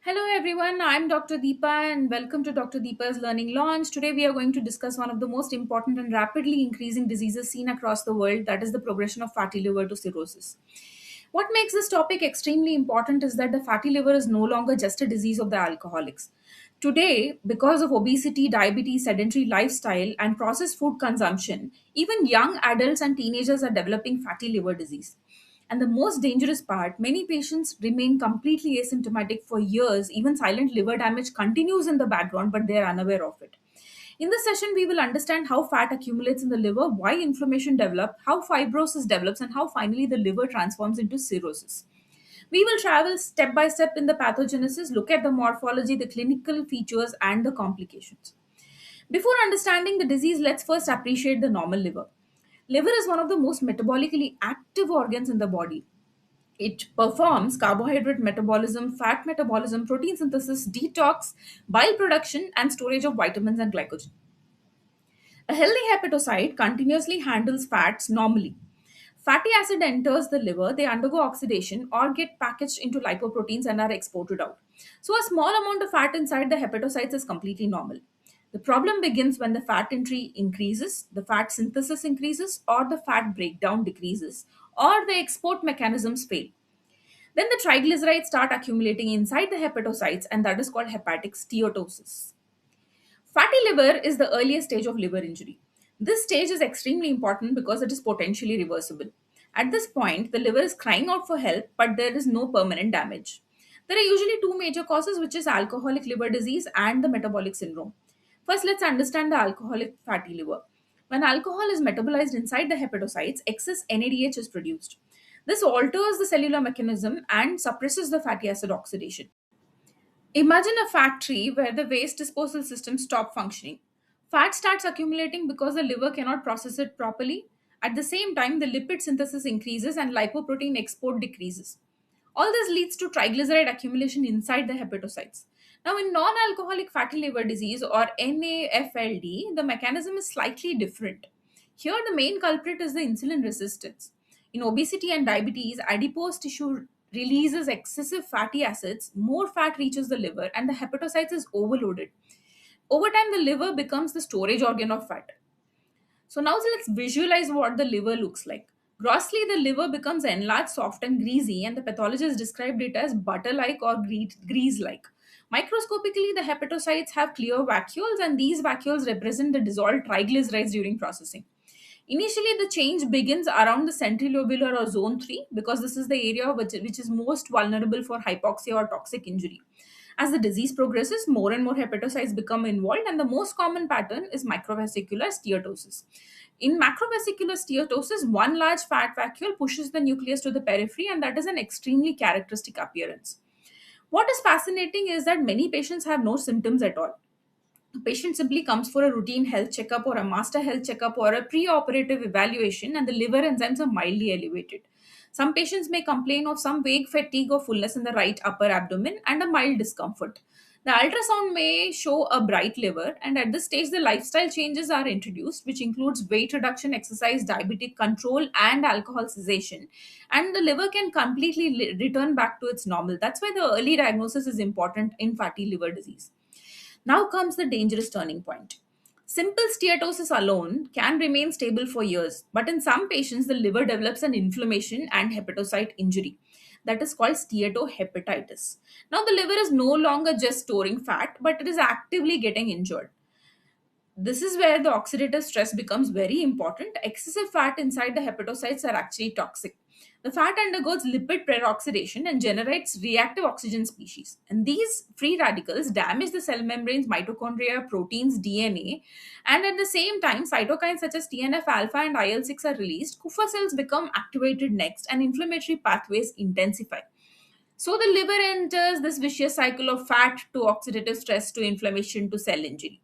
Hello everyone, I'm Dr. Deepa and welcome to Dr. Deepa's Learning Launch. Today we are going to discuss one of the most important and rapidly increasing diseases seen across the world, that is the progression of fatty liver to cirrhosis. What makes this topic extremely important is that the fatty liver is no longer just a disease of the alcoholics. Today, because of obesity, diabetes, sedentary lifestyle, and processed food consumption, even young adults and teenagers are developing fatty liver disease. And the most dangerous part, many patients remain completely asymptomatic for years. Even silent liver damage continues in the background, but they are unaware of it. In this session, we will understand how fat accumulates in the liver, why inflammation develops, how fibrosis develops, and how finally the liver transforms into cirrhosis. We will travel step by step in the pathogenesis, look at the morphology, the clinical features, and the complications. Before understanding the disease, let's first appreciate the normal liver. Liver is one of the most metabolically active organs in the body. It performs carbohydrate metabolism, fat metabolism, protein synthesis, detox, bile production, and storage of vitamins and glycogen. A healthy hepatocyte continuously handles fats normally. Fatty acid enters the liver, they undergo oxidation or get packaged into lipoproteins and are exported out. So, a small amount of fat inside the hepatocytes is completely normal. The problem begins when the fat entry increases, the fat synthesis increases, or the fat breakdown decreases, or the export mechanisms fail. Then the triglycerides start accumulating inside the hepatocytes, and that is called hepatic steatosis. Fatty liver is the earliest stage of liver injury. This stage is extremely important because it is potentially reversible. At this point, the liver is crying out for help, but there is no permanent damage. There are usually two major causes, which is alcoholic liver disease and the metabolic syndrome. First, let's understand the alcoholic fatty liver. When alcohol is metabolized inside the hepatocytes, excess NADH is produced. This alters the cellular mechanism and suppresses the fatty acid oxidation. Imagine a factory where the waste disposal systems stop functioning. Fat starts accumulating because the liver cannot process it properly. At the same time, the lipid synthesis increases and lipoprotein export decreases. All this leads to triglyceride accumulation inside the hepatocytes. Now, in non alcoholic fatty liver disease or NAFLD, the mechanism is slightly different. Here, the main culprit is the insulin resistance. In obesity and diabetes, adipose tissue releases excessive fatty acids, more fat reaches the liver, and the hepatocytes is overloaded. Over time, the liver becomes the storage organ of fat. So now let's visualize what the liver looks like. Grossly, the liver becomes enlarged, soft, and greasy, and the pathologist described it as butter-like or grease-like. Microscopically, the hepatocytes have clear vacuoles, and these vacuoles represent the dissolved triglycerides during processing. Initially, the change begins around the centrilobular or zone 3 because this is the area which is most vulnerable for hypoxia or toxic injury. As the disease progresses, more and more hepatocytes become involved, and the most common pattern is microvesicular steatosis. In macrovesicular steatosis, one large fat vacuole pushes the nucleus to the periphery, and that is an extremely characteristic appearance. What is fascinating is that many patients have no symptoms at all. A patient simply comes for a routine health checkup or a master health checkup or a pre-operative evaluation, and the liver enzymes are mildly elevated. Some patients may complain of some vague fatigue or fullness in the right upper abdomen and a mild discomfort. The ultrasound may show a bright liver, and at this stage, the lifestyle changes are introduced, which includes weight reduction, exercise, diabetic control, and alcohol cessation. And the liver can completely return back to its normal. That's why the early diagnosis is important in fatty liver disease. Now comes the dangerous turning point. Simple steatosis alone can remain stable for years, but in some patients, the liver develops an inflammation and hepatocyte injury. That is called steatohepatitis. Now, the liver is no longer just storing fat, but it is actively getting injured. This is where the oxidative stress becomes very important. Excessive fat inside the hepatocytes are actually toxic. The fat undergoes lipid peroxidation and generates reactive oxygen species. And these free radicals damage the cell membranes, mitochondria, proteins, DNA. And at the same time, cytokines such as TNF alpha and IL 6 are released. Kupffer cells become activated next, and inflammatory pathways intensify. So the liver enters this vicious cycle of fat to oxidative stress to inflammation to cell injury.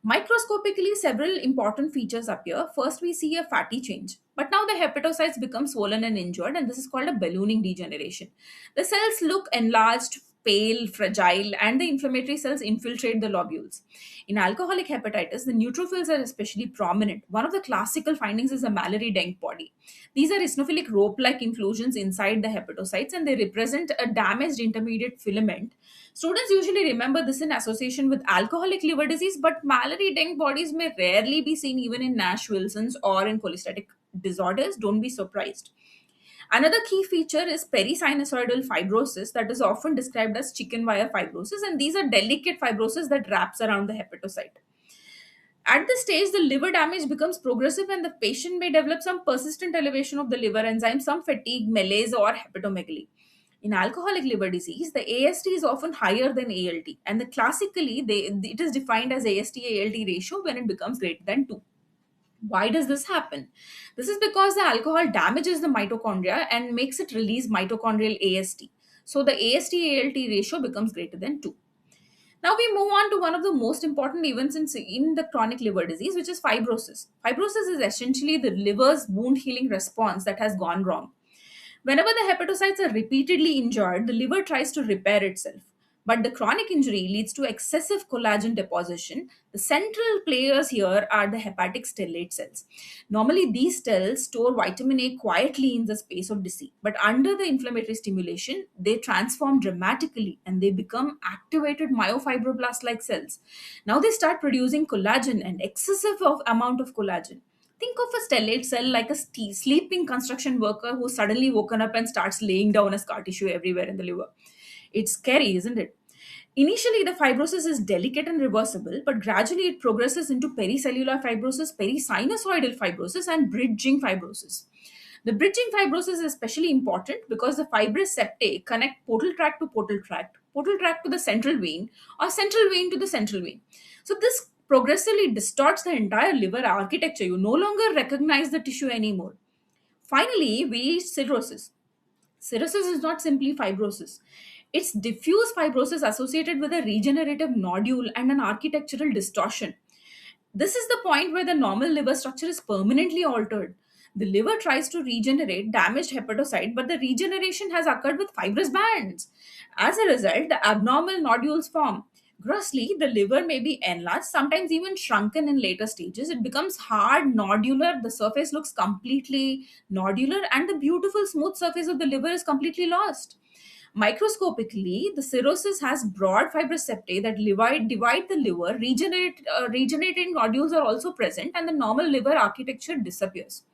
Microscopically, several important features appear. First, we see a fatty change. But now the hepatocytes become swollen and injured, and this is called a ballooning degeneration. The cells look enlarged, pale, fragile, and the inflammatory cells infiltrate the lobules. In alcoholic hepatitis, the neutrophils are especially prominent. One of the classical findings is a Mallory Denk body. These are eosinophilic rope like inclusions inside the hepatocytes, and they represent a damaged intermediate filament. Students usually remember this in association with alcoholic liver disease, but Mallory Denk bodies may rarely be seen even in Nash Wilson's or in cholestatic disorders. Don't be surprised. Another key feature is perisinusoidal fibrosis that is often described as chicken wire fibrosis, and these are delicate fibrosis that wraps around the hepatocyte. At this stage, the liver damage becomes progressive and the patient may develop some persistent elevation of the liver enzyme, some fatigue, malaise, or hepatomegaly. In alcoholic liver disease, the AST is often higher than ALT, and classically it is defined as AST-ALT ratio when it becomes greater than 2. Why does this happen? This is because the alcohol damages the mitochondria and makes it release mitochondrial AST. So the AST ALT ratio becomes greater than 2. Now we move on to one of the most important events in the chronic liver disease, which is fibrosis. Fibrosis is essentially the liver's wound healing response that has gone wrong. Whenever the hepatocytes are repeatedly injured, the liver tries to repair itself. But the chronic injury leads to excessive collagen deposition. The central players here are the hepatic stellate cells. Normally, these cells store vitamin A quietly in the space of disease, but under the inflammatory stimulation, they transform dramatically and they become activated myofibroblast like cells. Now they start producing collagen and excessive amount of collagen. Think of a stellate cell like a sleeping construction worker who's suddenly woken up and starts laying down a scar tissue everywhere in the liver. It's scary, isn't it? Initially, the fibrosis is delicate and reversible, but gradually it progresses into pericellular fibrosis, perisinusoidal fibrosis, and bridging fibrosis. The bridging fibrosis is especially important because the fibrous septae connect portal tract to the central vein, or central vein to the central vein. So this progressively distorts the entire liver architecture. You no longer recognize the tissue anymore. Finally, we reach cirrhosis. Cirrhosis is not simply fibrosis. It's diffuse fibrosis associated with a regenerative nodule and an architectural distortion. This is the point where the normal liver structure is permanently altered. The liver tries to regenerate damaged hepatocyte, but the regeneration has occurred with fibrous bands. As a result, the abnormal nodules form. Grossly, the liver may be enlarged, sometimes even shrunken in later stages. It becomes hard, nodular, the surface looks completely nodular, and the beautiful smooth surface of the liver is completely lost. Microscopically, the cirrhosis has broad fibrous septae that divide the liver. Regenerating nodules are also present, and the normal liver architecture disappears.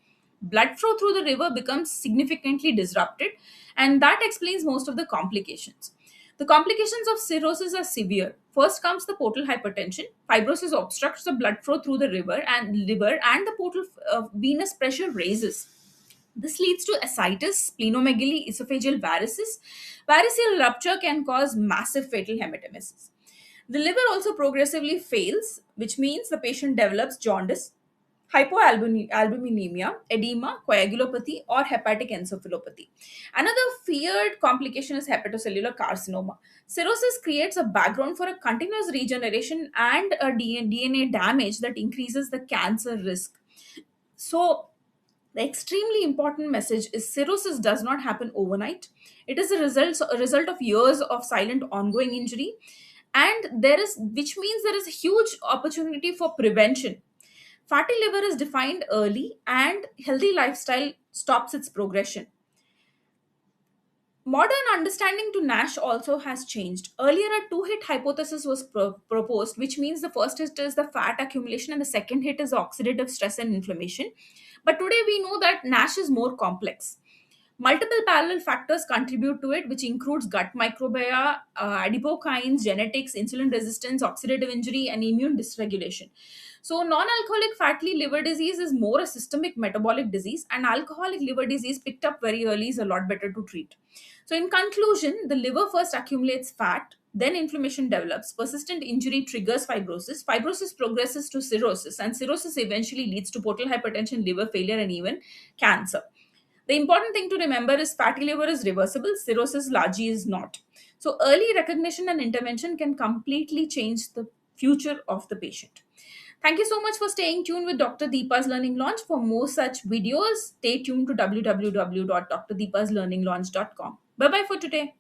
Blood flow through the liver becomes significantly disrupted, and that explains most of the complications. The complications of cirrhosis are severe. First comes the portal hypertension. Fibrosis obstructs the blood flow through the liver, and the portal venous pressure raises. This leads to ascites, splenomegaly, esophageal varices. Variceal rupture can cause massive fatal hematemesis. The liver also progressively fails, which means the patient develops jaundice, hypoalbuminemia, edema, coagulopathy, or hepatic encephalopathy. Another feared complication is hepatocellular carcinoma. Cirrhosis creates a background for a continuous regeneration and a DNA damage that increases the cancer risk. So, the extremely important message is cirrhosis does not happen overnight. It is a result of years of silent ongoing injury, and which means there is a huge opportunity for prevention. Fatty liver is defined early, and healthy lifestyle stops its progression. Modern understanding to NASH also has changed. Earlier, a two hit hypothesis was proposed, which means the first hit is the fat accumulation and the second hit is oxidative stress and inflammation. But today, we know that NASH is more complex. Multiple parallel factors contribute to it, which includes gut microbiota, adipokines, genetics, insulin resistance, oxidative injury, and immune dysregulation. So, non alcoholic fatty liver disease is more a systemic metabolic disease, and alcoholic liver disease picked up very early is a lot better to treat. So, in conclusion, the liver first accumulates fat, then inflammation develops, persistent injury triggers fibrosis progresses to cirrhosis, and cirrhosis eventually leads to portal hypertension, liver failure, and even cancer. The important thing to remember is fatty liver is reversible, cirrhosis largely is not. So, early recognition and intervention can completely change the future of the patient. Thank you so much for staying tuned with Dr. Deepa's Learning Launch. For more such videos, stay tuned to www.drdeepaslearninglaunch.com. Bye bye for today.